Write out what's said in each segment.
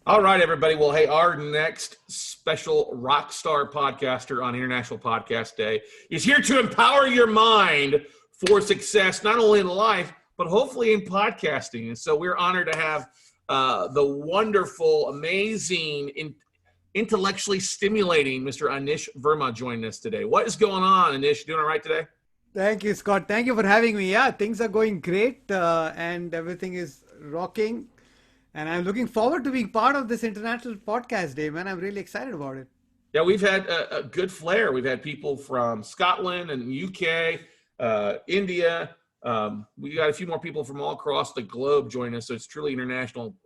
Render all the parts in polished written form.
All right, everybody. Well, hey, our next special rock star podcaster on International Podcast Day is here to empower your mind for success, not only in life, but hopefully in podcasting. And so we're honored to have the wonderful, amazing, intellectually stimulating Mr. Anish Verma joining us today. What is going on, Anish? Doing all right today? Thank you, Scott. Thank you for having me. Yeah, things are going great and everything is rocking. And I'm looking forward to being part of this International Podcast Day, man. I'm really excited about it. Yeah, we've had a good flair. We've had people from Scotland and UK, India. We got a few more people from all across the globe joining us. So it's truly international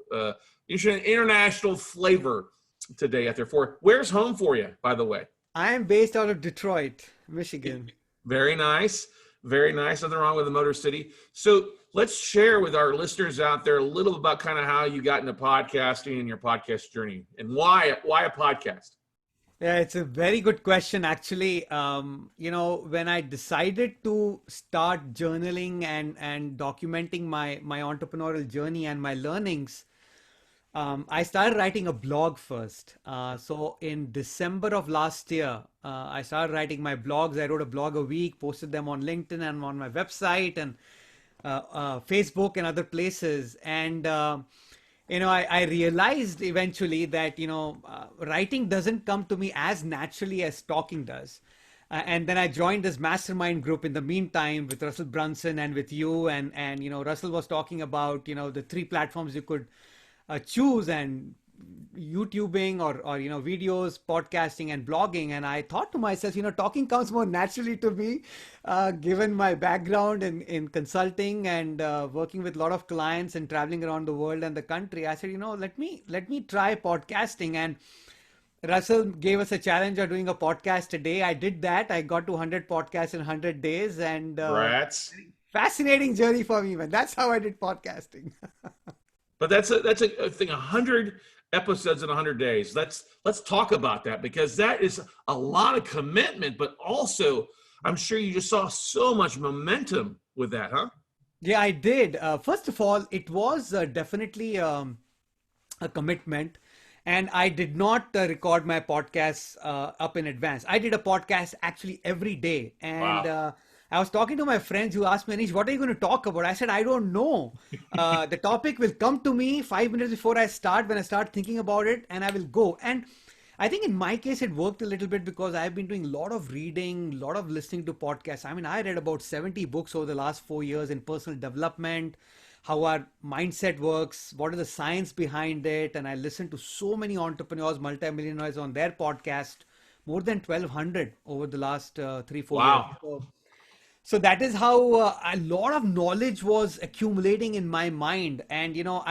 flavor today out there. Where's home for you, by the way? I am based out of Detroit, Michigan. Very nice. Very nice. Nothing wrong with the Motor City. So let's share with our listeners out there a little about kind of how you got into podcasting and your podcast journey and why a podcast. Yeah, it's a very good question, actually. When I decided to start journaling and documenting my entrepreneurial journey and my learnings, I started writing a blog first. So in December of last year, I started writing my blogs. I wrote a blog a week, posted them on LinkedIn and on my website and Facebook and other places. And I realized eventually that writing doesn't come to me as naturally as talking does. And then I joined this mastermind group in the meantime with Russell Brunson and with you. And Russell was talking about the three platforms you could choose, and YouTubing or videos, podcasting and blogging. And I thought to myself, talking comes more naturally to me, given my background in consulting and working with a lot of clients and traveling around the world and the country. I said, let me try podcasting. And Russell gave us a challenge of doing a podcast a day. I did that. I got to 100 podcasts in 100 days, and Rats. fascinating journey for me, man. That's how I did podcasting. But that's a thing. 100 episodes in 100 days. Let's talk about that, because that is a lot of commitment. But also, I'm sure you just saw so much momentum with that, huh? Yeah, I did. First of all, it was definitely a commitment. And I did not record my podcasts up in advance. I did a podcast actually every day. And Wow. I was talking to my friends who asked me, Anish, what are you going to talk about? I said, I don't know. The topic will come to me 5 minutes before I start, when I start thinking about it, and I will go. And I think in my case, it worked a little bit because I've been doing a lot of reading, a lot of listening to podcasts. I mean, I read about 70 books over the last 4 years in personal development, how our mindset works, what is the science behind it. And I listened to so many entrepreneurs, multimillionaires on their podcast, more than 1,200 over the last 3, 4 years. Wow. So that is how a lot of knowledge was accumulating in my mind. And, uh,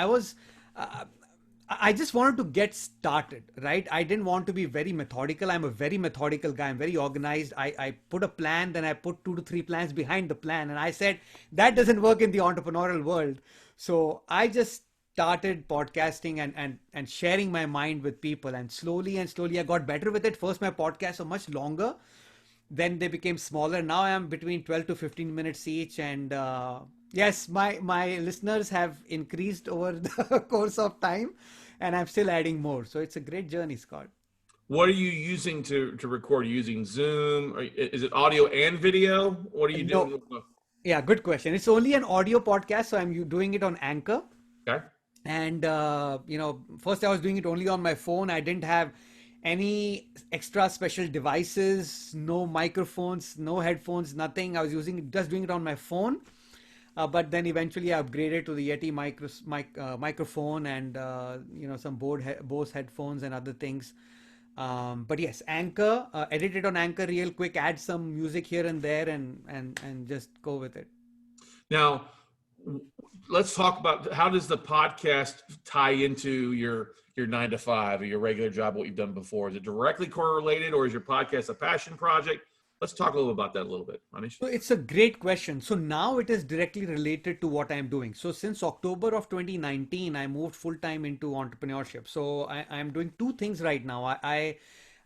I just wanted to get started, right? I didn't want to be very methodical. I'm a very methodical guy. I'm very organized. I put a plan, then I put 2 to 3 plans behind the plan. And I said, that doesn't work in the entrepreneurial world. So I just started podcasting and sharing my mind with people. And slowly I got better with it. First, my podcasts were much longer. Then they became smaller. Now I am between 12 to 15 minutes each. And yes, my listeners have increased over the course of time, and I'm still adding more. So it's a great journey, Scott. What are you using to record? Are you using Zoom? Is it audio and video? What are you No, doing? yeah, good question. It's only an audio podcast, so I'm doing it on Anchor. Okay. And first I was doing it only on my phone. I didn't have any extra special devices, no microphones, no headphones, nothing. I was just doing it on my phone. But then eventually I upgraded to the Yeti microphone and some Bose headphones and other things. But yes, Anchor, edit it on Anchor real quick, add some music here and there, and just go with it. Now, let's talk about, how does the podcast tie into your 9 to 5 or your regular job, what you've done before? Is it directly correlated, or is your podcast a passion project? Let's talk a little about that a little bit, Anish. So it's a great question. So now it is directly related to what I'm doing. So since October of 2019, I moved full time into entrepreneurship. So I'm doing two things right now.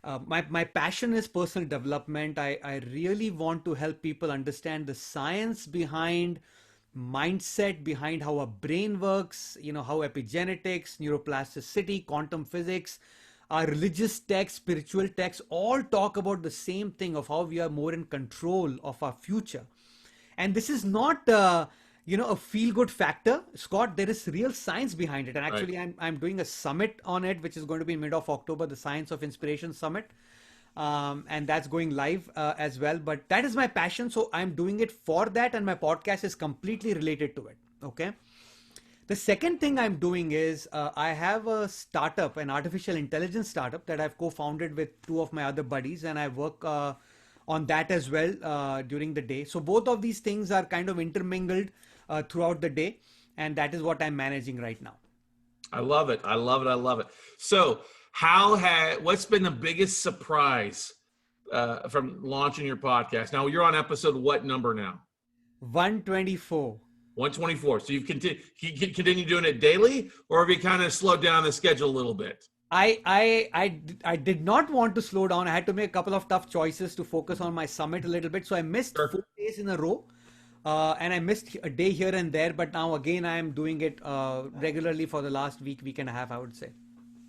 My passion is personal development. I really want to help people understand the science behind mindset behind how our brain works, how epigenetics, neuroplasticity, quantum physics, our religious texts, spiritual texts, all talk about the same thing of how we are more in control of our future. And this is not, a feel-good factor, Scott. There is real science behind it. And Right. actually, I'm doing a summit on it, which is going to be mid of October, the Science of Inspiration Summit. And that's going live as well. But that is my passion. So I'm doing it for that. And my podcast is completely related to it. Okay. The second thing I'm doing is I have a startup, an artificial intelligence startup that I've co-founded with two of my other buddies, and I work on that as well during the day. So both of these things are kind of intermingled throughout the day, and that is what I'm managing right now. I love it. I love it. I love it. So, what's been the biggest surprise from launching your podcast? Now you're on episode what number now? 124. 124. So you've continue doing it daily, or have you kind of slowed down the schedule a little bit? I did not want to slow down. I had to make a couple of tough choices to focus on my summit a little bit. So I missed Sure. 4 days in a row. And I missed a day here and there, but now again I am doing it regularly for the last week and a half, I would say.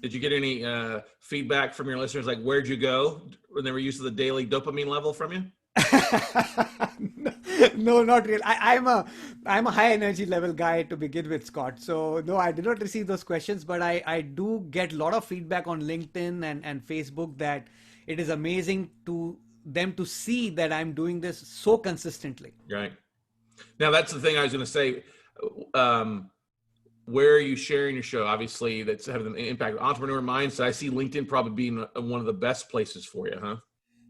Did you get any feedback from your listeners? Like, where'd you go when they were used to the daily dopamine level from you? No, not really. I'm a high energy level guy to begin with, Scott. So no, I did not receive those questions, but I do get a lot of feedback on LinkedIn and Facebook that it is amazing to them to see that I'm doing this so consistently. Right. Now, that's the thing I was going to say. Where are you sharing your show? Obviously, that's having an impact on entrepreneur mindset. I see LinkedIn probably being one of the best places for you, huh?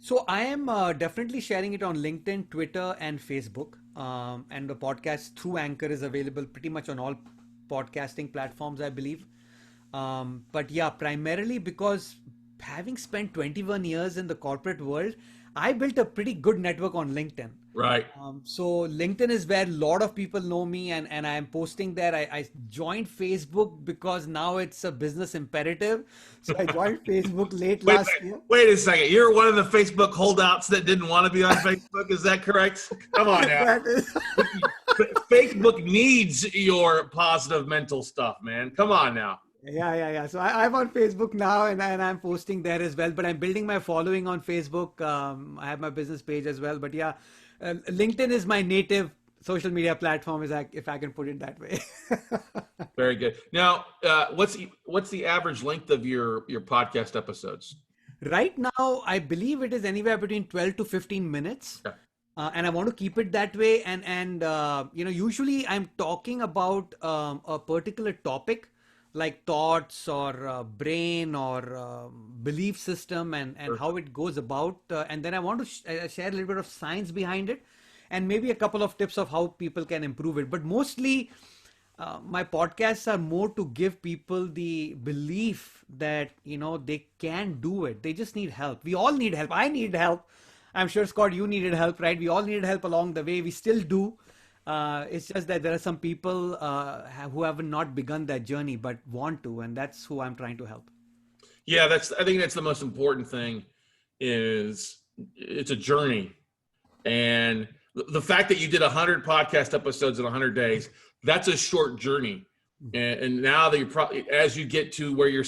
So I am definitely sharing it on LinkedIn, Twitter, and Facebook. And the podcast through Anchor is available pretty much on all podcasting platforms, I believe. But yeah, primarily because having spent 21 years in the corporate world, I built a pretty good network on LinkedIn. Right. So LinkedIn is where a lot of people know me, and I am posting there. I joined Facebook because now it's a business imperative. So I joined Facebook late last year. Wait a second. You're one of the Facebook holdouts that didn't want to be on Facebook. Is that correct? Come on now. That is- Facebook needs your positive mental stuff, man. Come on now. Yeah. So I'm on Facebook now, and I'm posting there as well. But I'm building my following on Facebook. I have my business page as well. But yeah, LinkedIn is my native social media platform, if I can put it that way. Very good. Now, what's the average length of your podcast episodes? Right now, I believe it is anywhere between 12 to 15 minutes. Okay. And I want to keep it that way. And usually I'm talking about a particular topic like thoughts or brain or belief system and Sure. how it goes about. And then I want to share a little bit of science behind it and maybe a couple of tips of how people can improve it. But mostly my podcasts are more to give people the belief that, they can do it. They just need help. We all need help. I need help. I'm sure, Scott, you needed help, right? We all needed help along the way. We still do. It's just that there are some people who have not begun that journey but want to, and that's who I'm trying to help. Yeah, I think that's the most important thing. Is it's a journey, and the fact that you did 100 podcast episodes in 100 days, that's a short journey. And now that you're probably, as you get to where you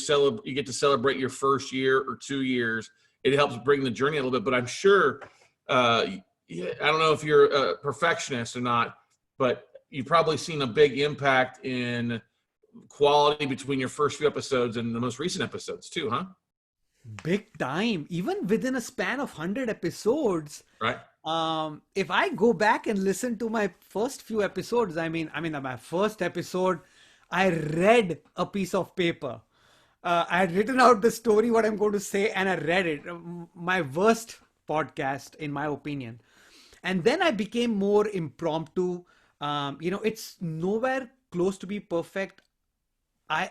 get to celebrate your first year or 2 years, it helps bring the journey a little bit. But I'm sure, I don't know if you're a perfectionist or not, but you've probably seen a big impact in quality between your first few episodes and the most recent episodes too, huh? Big time. Even within a span of 100 episodes, Right. if I go back and listen to my first few episodes, I mean, my first episode, I read a piece of paper. I had written out the story, what I'm going to say, and I read it. My worst podcast, in my opinion. And then I became more impromptu. It's nowhere close to be perfect. I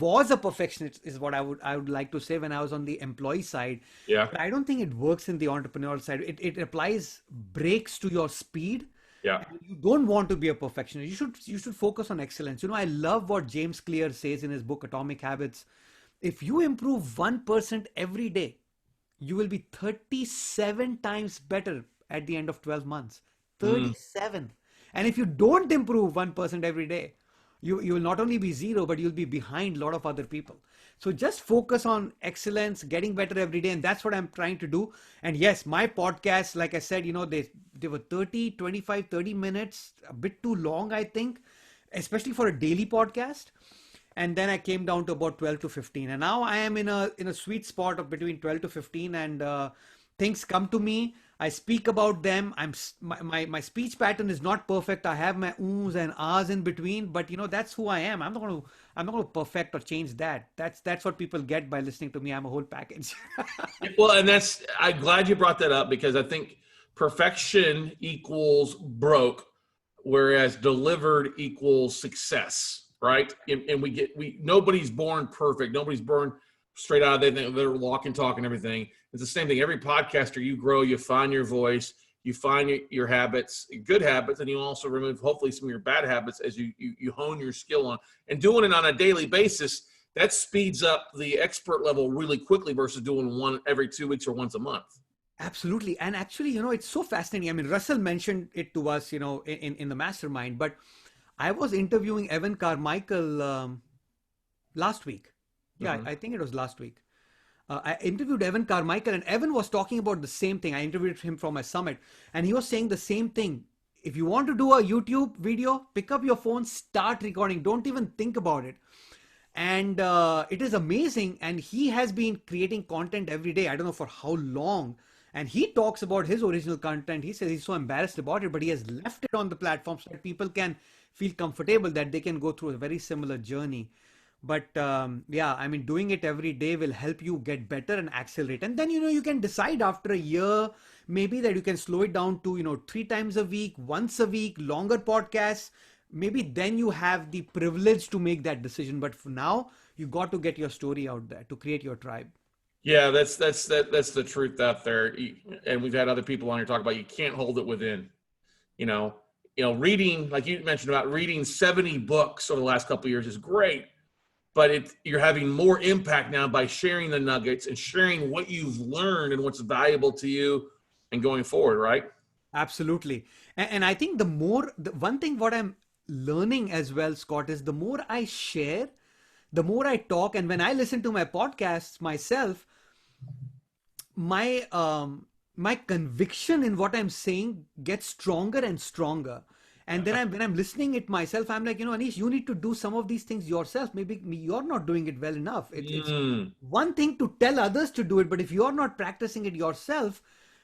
was a perfectionist is what I would like to say when I was on the employee side. Yeah. But I don't think it works in the entrepreneurial side. It applies brakes to your speed. Yeah. And you don't want to be a perfectionist. You should focus on excellence. I love what James Clear says in his book Atomic Habits. If you improve 1% every day, you will be 37 times better at the end of 12 months. 37. And if you don't improve 1% every day, you will not only be zero, but you'll be behind a lot of other people. So just focus on excellence, getting better every day. And that's what I'm trying to do. And yes, my podcasts, like I said, they were 30, 25, 30 minutes, a bit too long, I think, especially for a daily podcast. And then I came down to about 12 to 15. And now I am in a sweet spot of between 12 to 15, and things come to me. I speak about them. My speech pattern is not perfect. I have my oohs and ahs in between, but that's who I am. I'm not going to perfect or change that. That's what people get by listening to me. I'm a whole package. Well, and I'm glad you brought that up, because I think perfection equals broke, whereas delivered equals success, right? And nobody's born perfect. Nobody's born straight out of their walk and talk and everything. It's the same thing. Every podcaster, you grow, you find your voice, you find your habits, good habits, and you also remove hopefully some of your bad habits as you hone your skill on. And doing it on a daily basis, that speeds up the expert level really quickly versus doing one every 2 weeks or once a month. Absolutely. And actually, it's so fascinating. I mean, Russell mentioned it to us, in the mastermind, but I was interviewing Evan Carmichael last week. Yeah, I think it was last week. I interviewed Evan Carmichael, and Evan was talking about the same thing. I interviewed him from my summit, and he was saying the same thing. If you want to do a YouTube video, pick up your phone, start recording. Don't even think about it. And it is amazing. And he has been creating content every day. I don't know for how long. And he talks about his original content. He says he's so embarrassed about it, but he has left it on the platform so that people can feel comfortable that they can go through a very similar journey. But I mean, doing it every day will help you get better and accelerate. And then, you can decide after a year, maybe that you can slow it down to, 3 times a week, once a week, longer podcasts. Maybe then you have the privilege to make that decision. But for now, you got to get your story out there to create your tribe. Yeah, that's the truth out there. And we've had other people on here talk about you can't hold it within. Reading, like you mentioned about reading 70 books over the last couple of years is great. But you're having more impact now by sharing the nuggets and sharing what you've learned and what's valuable to you and going forward, right? Absolutely. And I think the one thing what I'm learning as well, Scott, is the more I share, the more I talk. And when I listen to my podcasts myself, my conviction in what I'm saying gets stronger and stronger. And then when I'm listening it myself, I'm like, Anish, you need to do some of these things yourself. Maybe you're not doing it well enough. It's one thing to tell others to do it, but if you're not practicing it yourself,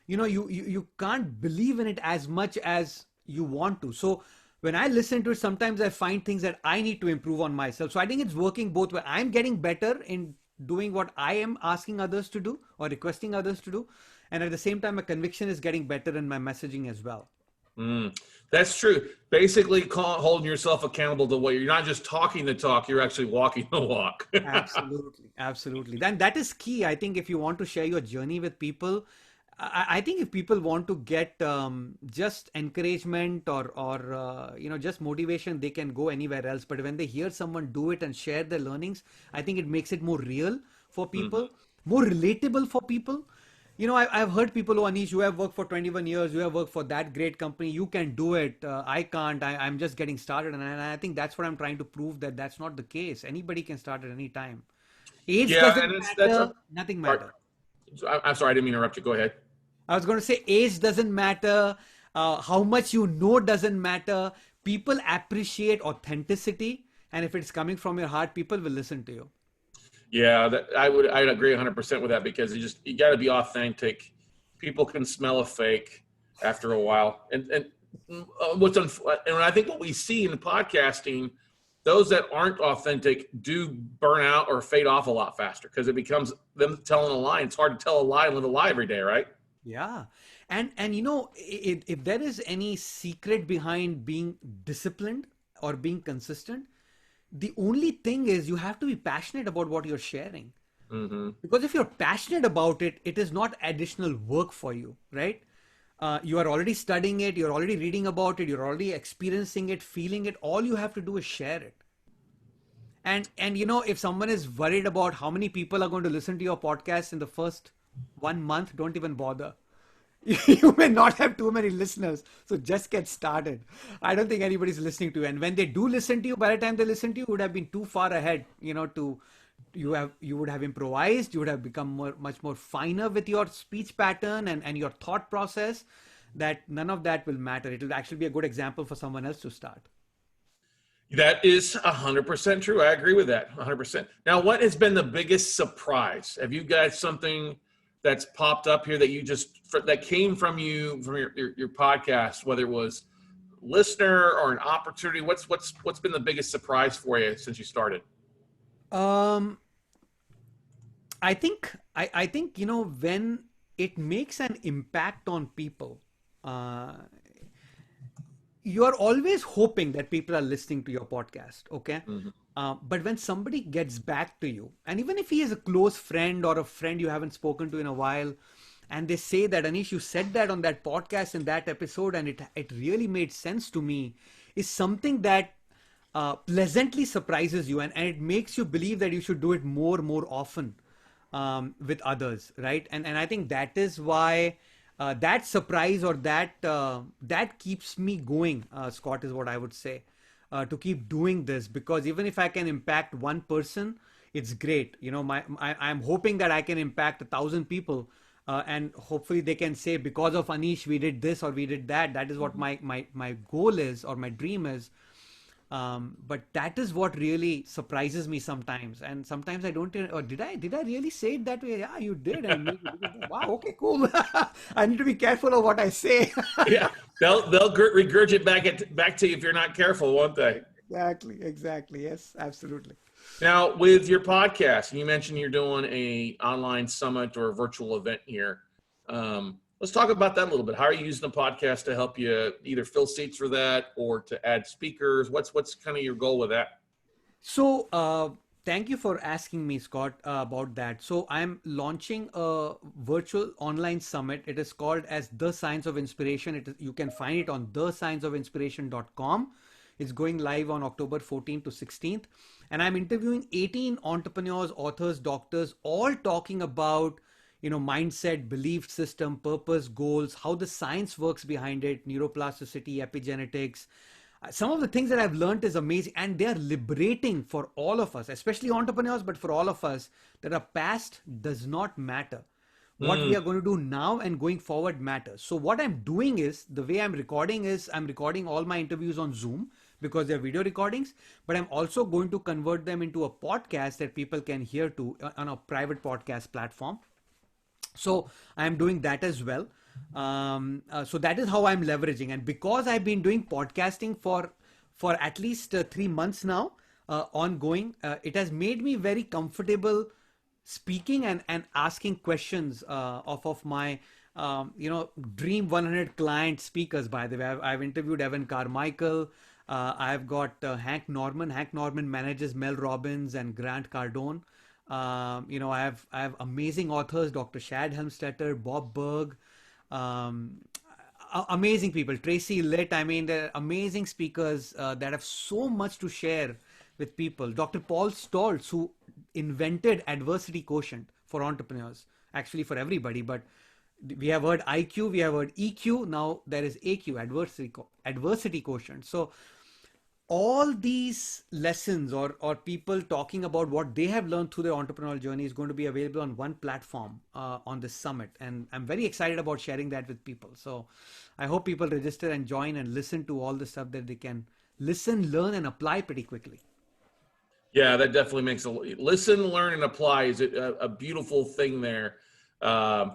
you can't believe in it as much as you want to. So when I listen to it, sometimes I find things that I need to improve on myself. So I think it's working both ways. I'm getting better in doing what I am asking others to do or requesting others to do. And at the same time, my conviction is getting better in my messaging as well. That's true. Basically, holding yourself accountable to what you're not just talking the talk, you're actually walking the walk. Absolutely. Then that is key. I think if you want to share your journey with people, I think if people want to get just encouragement or just motivation, they can go anywhere else. But when they hear someone do it and share their learnings, I think it makes it more real for people, more relatable for people. I've heard people, oh, Anish, you have worked for 21 years, you have worked for that great company, you can do it. I can't, I'm just getting started. And I think that's what I'm trying to prove, that that's not the case. Anybody can start at any time. Age doesn't matter, nothing matters. I'm sorry, I didn't mean to interrupt you. Go ahead. I was going to say age doesn't matter. How much you know doesn't matter. People appreciate authenticity. And if it's coming from your heart, people will listen to you. Yeah, I'd agree 100% with that, because you got to be authentic. People can smell a fake after a while. And I think what we see in podcasting, those that aren't authentic do burn out or fade off a lot faster, because it becomes them telling a lie. It's hard to tell a lie and live a lie every day, right? Yeah. And if there is any secret behind being disciplined or being consistent, the only thing is you have to be passionate about what you're sharing. Because if you're passionate about it, it is not additional work for you, right? You are already studying it. You're already reading about it. You're already experiencing it, feeling it. All you have to do is share it. And if someone is worried about how many people are going to listen to your podcast in the first 1 month, don't even bother. You may not have too many listeners, so just get started. I don't think anybody's listening to you, and when they do listen to you, by the time they listen to you, would have been too far ahead. To you would have improvised, you would have become much more finer with your speech pattern and your thought process. That none of that will matter. It will actually be a good example for someone else to start. That is 100% true. I agree with that 100%. Now, what has been the biggest surprise? Have you got something that's popped up here that that came from your podcast, whether it was listener or an opportunity? What's been the biggest surprise for you since you started? Um, I think when it makes an impact on people, uh, you are always hoping that people are listening to your podcast, okay? Mm-hmm. But when somebody gets back to you, and even if he is a close friend or a friend you haven't spoken to in a while, and they say that, Anish, you said that on that podcast in that episode, and it really made sense to me, is something that pleasantly surprises you, and it makes you believe that you should do it more often with others, right? And I think that is why that surprise or that keeps me going, Scott, is what I would say, to keep doing this, because even if I can impact one person, it's great. I'm hoping that I can impact 1,000 people. And hopefully they can say, because of Anish, we did this or we did that. That is what my goal is, or my dream is. But that is what really surprises me sometimes. And sometimes I don't, or did I really say it that way? Yeah, you did. And wow, okay, cool. I need to be careful of what I say. Yeah, they'll regurgitate back to you if you're not careful, won't they? Exactly. Yes, absolutely. Now, with your podcast, you mentioned you're doing a online summit or a virtual event here. Let's talk about that a little bit. How are you using the podcast to help you either fill seats for that or to add speakers? What's kind of your goal with that? So, thank you for asking me, Scott, about that. So, I'm launching a virtual online summit. It is called as The Science of Inspiration. You can find it on thescienceofinspiration.com. It's going live on October 14th to 16th. And I'm interviewing 18 entrepreneurs, authors, doctors, all talking about mindset, belief system, purpose, goals, how the science works behind it, neuroplasticity, epigenetics. Some of the things that I've learned is amazing, and they are liberating for all of us, especially entrepreneurs, but for all of us, that our past does not matter. What we are going to do now and going forward matters. So what I'm doing is, the way I'm recording is, I'm recording all my interviews on Zoom because they're video recordings, but I'm also going to convert them into a podcast that people can hear to on a private podcast platform. So I'm doing that as well. So that is how I'm leveraging. And because I've been doing podcasting for at least 3 months now, ongoing, it has made me very comfortable speaking and asking questions of my dream 100 client speakers. By the way, I've interviewed Evan Carmichael. I've got Hank Norman. Hank Norman manages Mel Robbins and Grant Cardone. I have amazing authors, Dr. Shad Helmstetter, Bob Berg, um, amazing people, Tracy Litt. I mean, they're amazing speakers that have so much to share with people. Dr. Paul Stoltz, who invented adversity quotient for entrepreneurs, actually for everybody, but we have heard IQ, we have heard EQ. Now there is AQ, adversity quotient. So all these lessons, or people talking about what they have learned through their entrepreneurial journey, is going to be available on one platform on this summit, and I'm very excited about sharing that with people. So I hope people register and join and listen to all the stuff that they can listen, learn, and apply pretty quickly. Yeah, that definitely makes listen, learn, and apply is a beautiful thing there. I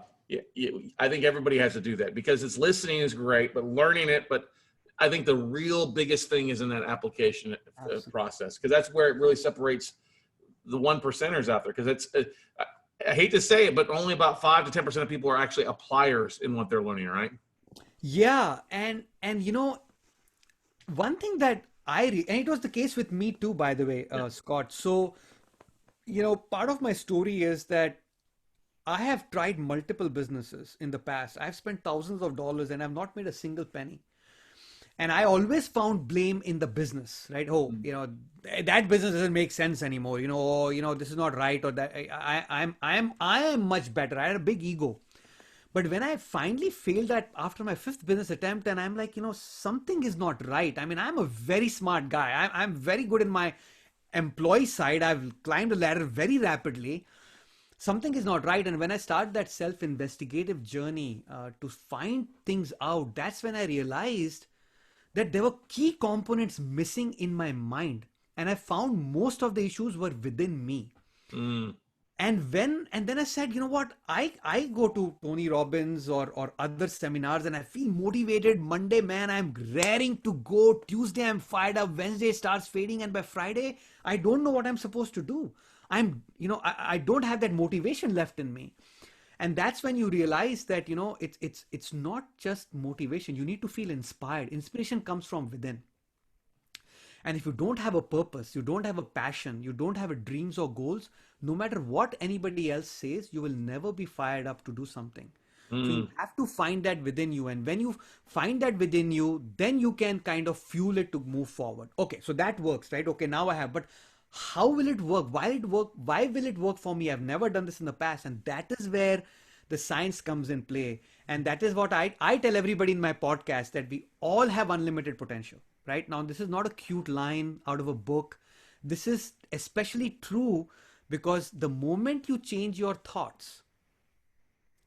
think everybody has to do that, because it's listening is great, but learning it. But I think the real biggest thing is in that application process, because that's where it really separates the 1%ers out there. Because I hate to say it, but only about 5 to 10% of people are actually appliers in what they're learning, right? Yeah, and one thing that and it was the case with me too, by the way, Scott. So part of my story is that I have tried multiple businesses in the past. I've spent thousands of dollars and I've not made a single penny. And I always found blame in the business, right? Oh, that business doesn't make sense anymore. This is not right, or that I am much better. I had a big ego. But when I finally failed that after my fifth business attempt, and I'm like, something is not right. I mean, I'm a very smart guy. I'm very good in my employee side. I've climbed a ladder very rapidly. Something is not right. And when I start that self-investigative journey to find things out, that's when I realized that there were key components missing in my mind. And I found most of the issues were within me. Mm. And then I said, you know what? I go to Tony Robbins or other seminars and I feel motivated. Monday, man, I'm raring to go. Tuesday, I'm fired up. Wednesday starts fading. And by Friday, I don't know what I'm supposed to do. I don't have that motivation left in me. And that's when you realize that, it's not just motivation. You need to feel inspired. Inspiration comes from within. And if you don't have a purpose, you don't have a passion, you don't have a dreams or goals, no matter what anybody else says, you will never be fired up to do something. So you have to find that within you. And when you find that within you, then you can kind of fuel it to move forward. Okay, so that works, right? Okay, now I have, but how will it work? Why will it work? Why will it work for me? I've never done this in the past. And that is where the science comes in play. And that is what I tell everybody in my podcast, that we all have unlimited potential. Right now, this is not a cute line out of a book. This is especially true because the moment you change your thoughts,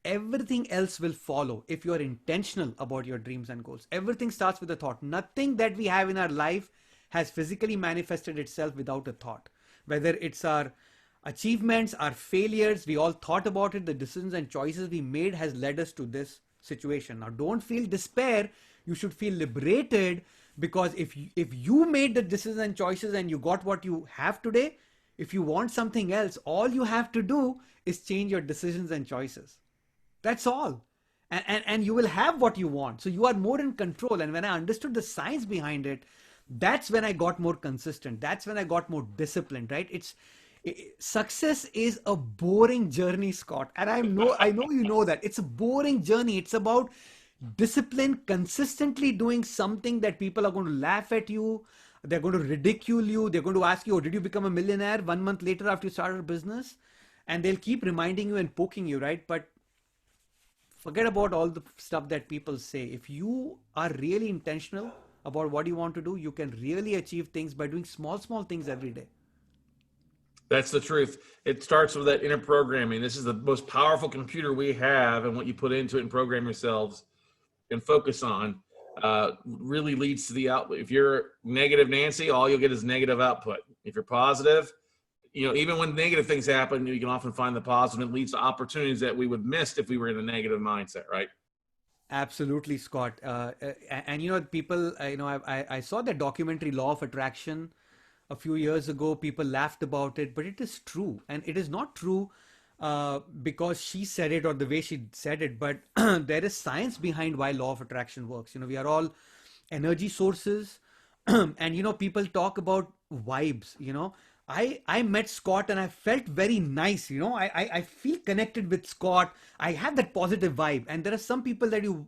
everything else will follow. If you are intentional about your dreams and goals, everything starts with a thought. Nothing that we have in our life has physically manifested itself without a thought. Whether it's our achievements, our failures, we all thought about it. The decisions and choices we made has led us to this situation. Now, don't feel despair. You should feel liberated. Because if you made the decisions and choices and you got what you have today, if you want something else, all you have to do is change your decisions and choices. That's all. And you will have what you want. So you are more in control. And when I understood the science behind it, that's when I got more consistent. That's when I got more disciplined, right? Success is a boring journey, Scott. And I know you know that. It's a boring journey. It's about discipline, consistently doing something that people are going to laugh at you. They're going to ridicule you. They're going to ask you, oh, did you become a millionaire 1 month later after you started a business? And they'll keep reminding you and poking you, right? But forget about all the stuff that people say. If you are really intentional about what you want to do, you can really achieve things by doing small things every day. That's the truth. It starts with that inner programming. This is the most powerful computer we have, and what you put into it and program yourselves and focus on really leads to the output. If you're negative Nancy, all you'll get is negative output. If you're positive, even when negative things happen, you can often find the positive. It leads to opportunities that we would miss if we were in a negative mindset, right? Absolutely, Scott. And people, I saw that documentary Law of Attraction a few years ago. People laughed about it, but it is true. And it is not true because she said it or the way she said it, but there is science behind why law of attraction works. We are all energy sources. And people talk about vibes. I met Scott and I felt very nice. I feel connected with Scott. I have that positive vibe. And there are some people that you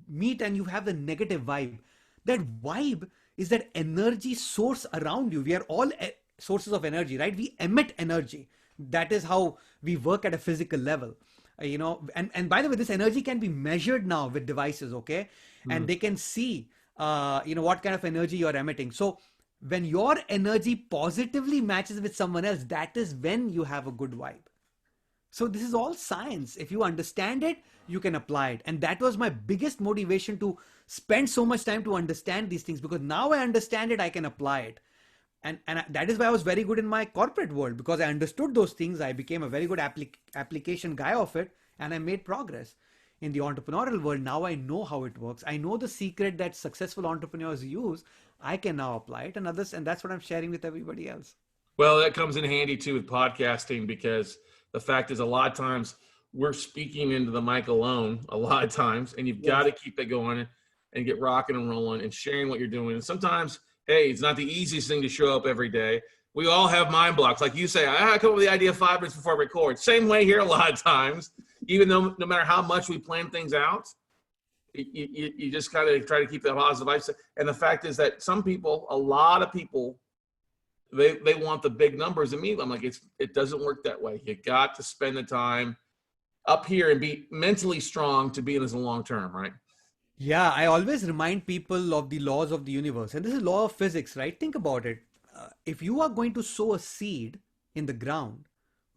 meet and you have the negative vibe. That vibe is that energy source around you. We are all sources of energy, right? We emit energy. That is how we work at a physical level. And by the way, this energy can be measured now with devices, okay? And they can see, what kind of energy you're emitting. So when your energy positively matches with someone else, that is when you have a good vibe. So this is all science. If you understand it, you can apply it. And that was my biggest motivation to spend so much time to understand these things, because now I understand it, I can apply it. And that is why I was very good in my corporate world, because I understood those things. I became a very good application guy of it, and I made progress. In the entrepreneurial world, now I know how it works. I know the secret that successful entrepreneurs use. I can now apply it, and that's what I'm sharing with everybody else. Well, that comes in handy too with podcasting, because the fact is a lot of times we're speaking into the mic alone a lot of times, and you've got to keep it going and get rocking and rolling and sharing what you're doing. And sometimes, hey, it's not the easiest thing to show up every day. We all have mind blocks. Like you say, I come up with the idea 5 minutes before I record. Same way here a lot of times, even though no matter how much we plan things out, you just kind of try to keep that positive mindset. And the fact is that a lot of people, they want the big numbers immediately. I'm like, it doesn't work that way. You got to spend the time up here and be mentally strong to be in this long term, right? Yeah, I always remind people of the laws of the universe. And this is law of physics, right? Think about it. If you are going to sow a seed in the ground,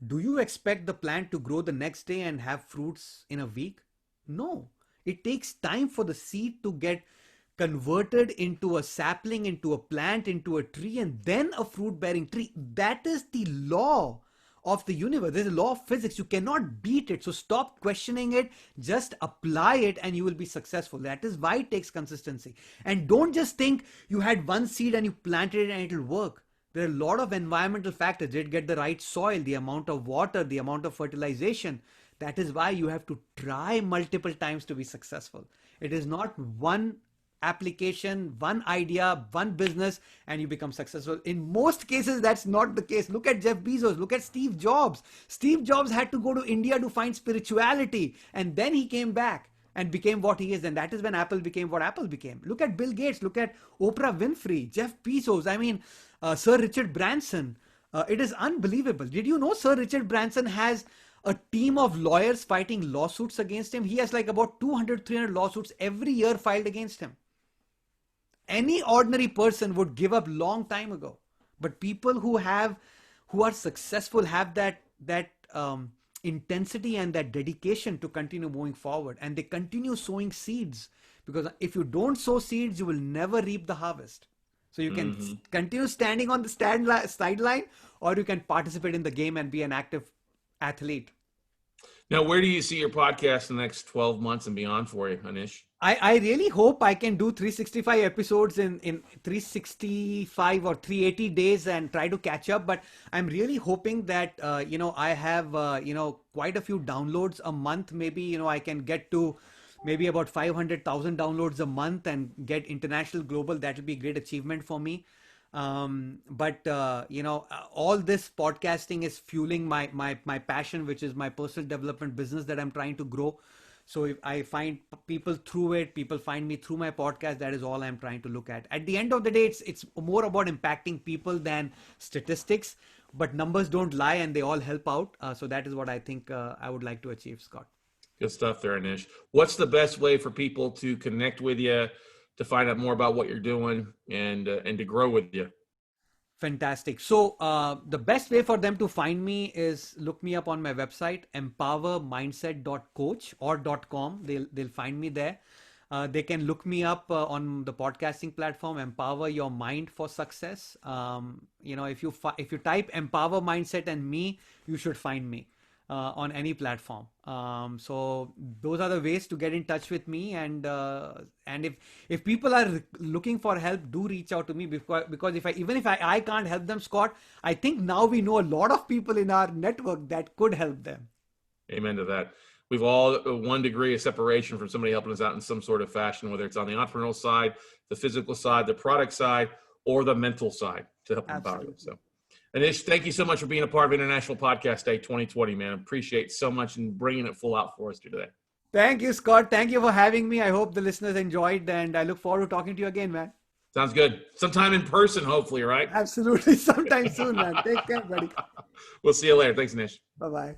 do you expect the plant to grow the next day and have fruits in a week? No. It takes time for the seed to get converted into a sapling, into a plant, into a tree, and then a fruit bearing tree. That is the law of the universe. There's a law of physics. You cannot beat it. So stop questioning it. Just apply it and you will be successful. That is why it takes consistency. And don't just think you had one seed and you planted it and it'll work. There are a lot of environmental factors. Did it get the right soil, the amount of water, the amount of fertilization? That is why you have to try multiple times to be successful. It is not one application, one idea, one business, and you become successful. In most cases, that's not the case. Look at Jeff Bezos, look at Steve Jobs. Steve Jobs had to go to India to find spirituality, and then he came back and became what he is. And that is when Apple became what Apple became. Look at Bill Gates, look at Oprah Winfrey, Jeff Bezos, Sir Richard Branson. It is unbelievable. Did you know Sir Richard Branson has a team of lawyers fighting lawsuits against him? He has like about 200, 300 lawsuits every year filed against him. Any ordinary person would give up long time ago. But people who are successful have that intensity and that dedication to continue moving forward, and they continue sowing seeds, because if you don't sow seeds, you will never reap the harvest. So you can continue standing on the sideline, or you can participate in the game and be an active athlete. Now, where do you see your podcast in the next 12 months and beyond for you, Anish? I really hope I can do 365 episodes in 365 or 380 days and try to catch up. But I'm really hoping that, I have, quite a few downloads a month. Maybe, I can get to maybe about 500,000 downloads a month and get international global. That will be a great achievement for me. All this podcasting is fueling my passion, which is my personal development business that I'm trying to grow. So if I find people through it, people find me through my podcast, that is all I'm trying to look at. At the end of the day, it's more about impacting people than statistics, but numbers don't lie and they all help out. So that is what I think I would like to achieve, Scott. Good stuff there, Anish. What's the best way for people to connect with you, to find out more about what you're doing, and to grow with you? Fantastic. So the best way for them to find me is look me up on my website, empowermindset.coach or .com. They'll find me there. They can look me up on the podcasting platform, Empower Your Mind for Success. If you type Empower Mindset and me, you should find me on any platform. So those are the ways to get in touch with me. And if people are looking for help, do reach out to me, because if I can't help them, Scott, I think now we know a lot of people in our network that could help them. Amen to that. We've all one degree of separation from somebody helping us out in some sort of fashion, whether it's on the entrepreneurial side, the physical side, the product side, or the mental side, to help empower them. So, Anish, thank you so much for being a part of International Podcast Day 2020, man. Appreciate so much and bringing it full out for us today. Thank you, Scott. Thank you for having me. I hope the listeners enjoyed, and I look forward to talking to you again, man. Sounds good. Sometime in person, hopefully, right? Absolutely. Sometime soon, man. Take care, buddy. We'll see you later. Thanks, Anish. Bye-bye.